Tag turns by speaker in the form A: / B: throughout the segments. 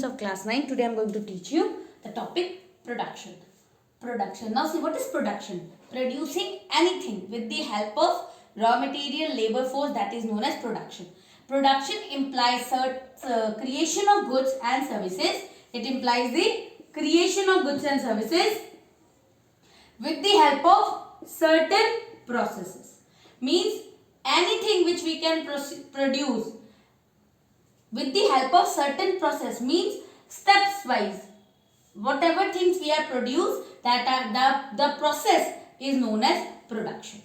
A: students of class 9. Today I am going to teach you the topic production. Production. Now see, what is production? Producing anything with the help of raw material, labor force, that is known as production. Production implies creation of goods and services. It implies the creation of goods and services with the help of certain processes. Means anything which we can produce with the help of certain process, means steps wise. Whatever things we have produced, that are the process is known as production.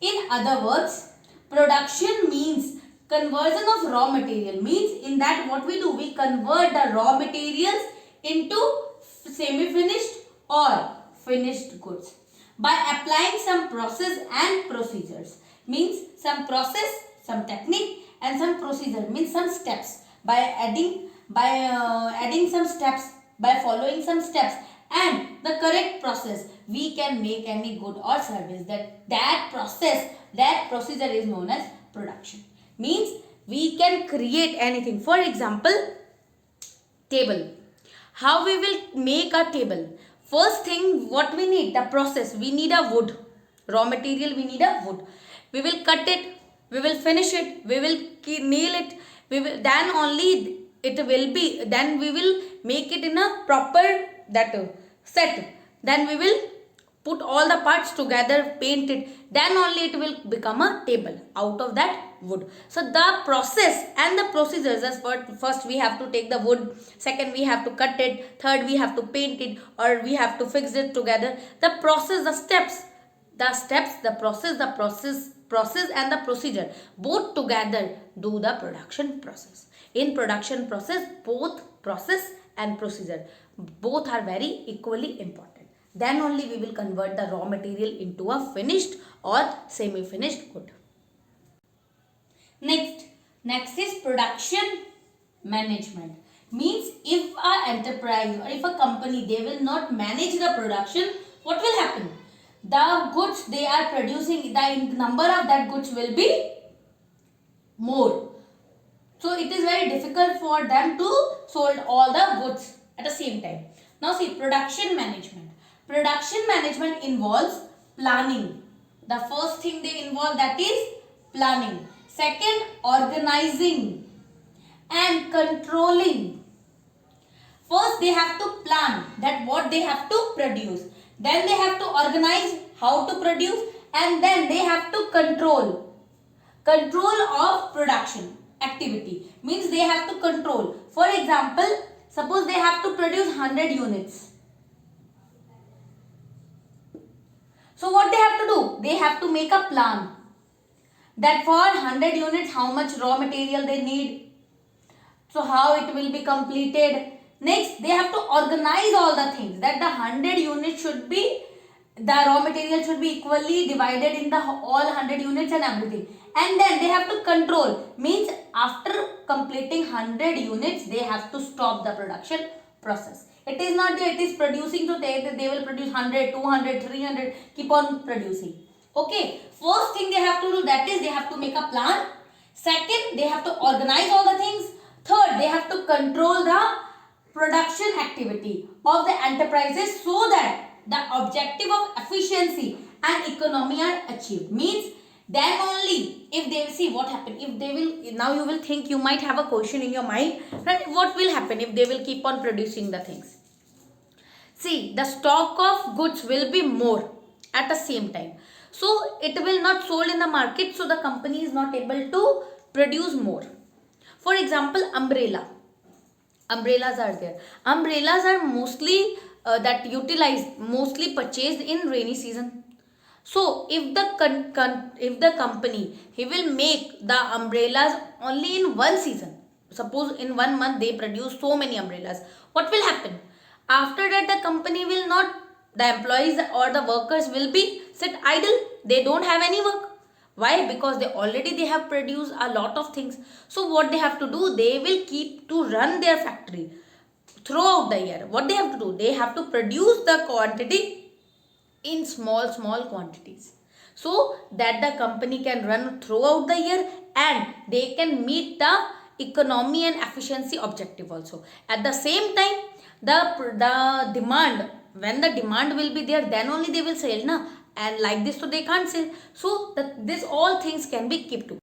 A: In other words, production means conversion of raw material. Means in that what we do, we convert the raw materials into semi-finished or finished goods by applying some process and procedures. Means some process, some technique and some procedure, means some steps. By adding some steps, by following some steps and the correct process, we can make any good or service. That process, that procedure is known as production. Means we can create anything. For example, table. How we will make a table? First thing, what we need? The process. We need a wood. Raw material, we need a wood. We will cut it. We will finish it. We will nail it. Then only it will be. Then we will make it in a proper set. Then we will put all the parts together, paint it. Then only it will become a table out of that wood. So the process and the procedures, as first we have to take the wood, second we have to cut it, third we have to paint it, or we have to fix it together. The process, the process and the procedure, both together do the production process. In production process, both process and procedure, both are very equally important. Then only we will convert the raw material into a finished or semi-finished good. Next is production management. Means if an enterprise or if a company, they will not manage the production, what will happen? The goods they are producing, the number of that goods will be more. So it is very difficult for them to sold all the goods at the same time. Now see, production management. Production management involves planning. The first thing they involve, that is planning. Second, organizing and controlling. First they have to plan that what they have to produce. Then they have to organize how to produce, and then they have to control of production activity. Means they have to control. For example, suppose they have to produce 100 units. So what they have to do? They have to make a plan that for 100 units how much raw material they need. So how it will be completed. Next, they have to organize all the things, that the 100 units should be, the raw material should be equally divided in the all 100 units and everything. And then they have to control. Means after completing 100 units, they have to stop the production process. It is not that it is producing, so they will produce 100, 200, 300, keep on producing. Okay, first thing they have to do, that is they have to make a plan. Second, they have to organize all the things. Third, they have to control the production activity of the enterprises so that the objective of efficiency and economy are achieved. Means then only if they will see what happen, if they will, now you will think, you might have a question in your mind, right? What will happen if they will keep on producing the things? See, the stock of goods will be more at the same time. So it will not sold in the market, so the company is not able to produce more. For example, umbrellas are there. Umbrellas are mostly mostly purchased in rainy season. So if the company, he will make the umbrellas only in one season. Suppose in 1 month they produce so many umbrellas. What will happen? After that the company will not, the employees or the workers will be sit idle. They don't have any work. Why? Because they have produced a lot of things. So what they have to do, they will keep to run their factory throughout the year. What they have to do, they have to produce the quantity in small quantities, so that the company can run throughout the year and they can meet the economy and efficiency objective also. At the same time, the demand, when the demand will be there, then only they will sell, na, and like this so they can't sell. So this all things can be kept to.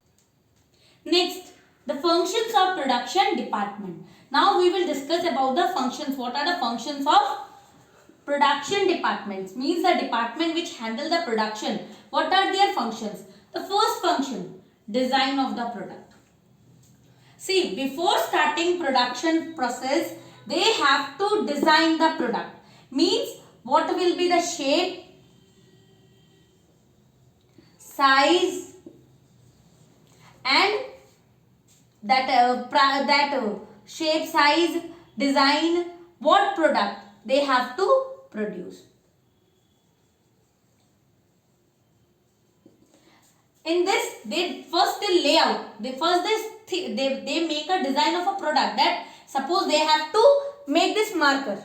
A: Next, the functions of production department. Now we will discuss about the functions. What are the functions of production departments? Means the department which handle the production. What are their functions? The first function, design of the product. See, before starting production process, they have to design the product. Means what will be the shape, size, and that shape, size, design, what product they have to produce. In this, they lay out. They make a design of a product. That suppose they have to make this marker.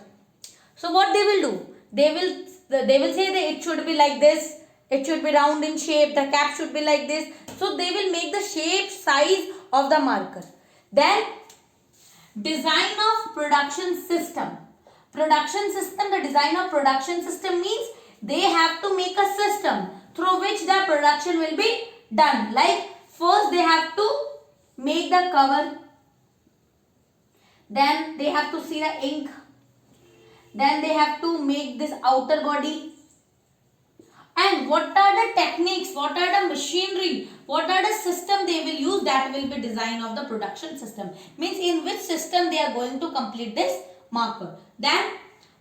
A: So what they will do? They will say that it should be like this. It should be round in shape. The cap should be like this. So they will make the shape, size of the marker. Then design of production system. Production system, the design of production system means they have to make a system through which the production will be done. Like first they have to make the cover, then they have to see the ink, then they have to make this outer body, and what are the techniques, what are the machinery, what are the system they will use, that will be design of the production system. Means in which system they are going to complete this marker. Then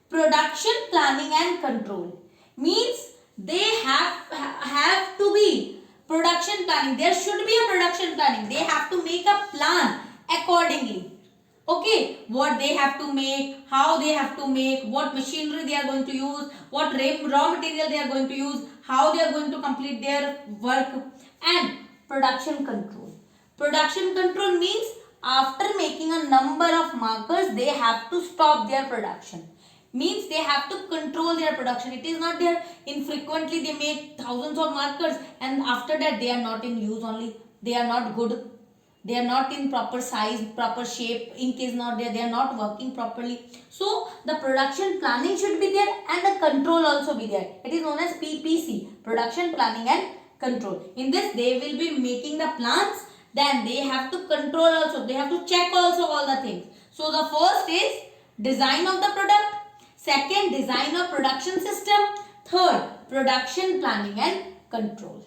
A: production planning and control. Means they have to be production planning. There should be a production planning. They have to make a plan accordingly. Okay, what they have to make, how they have to make, what machinery they are going to use, what raw material they are going to use, how they are going to complete their work. And production control. Production control means after making a number of markers, they have to stop their production. Means they have to control their production. It is not there infrequently they make thousands of markers and after that they are not in use only. They are not good. They are not in proper size, proper shape, ink is not there, they are not working properly. So the production planning should be there and the control also be there. It is known as PPC, production planning and control. In this they will be making the plans, then they have to control also, they have to check also all the things. So the first is design of the product, second design of production system, third production planning and control.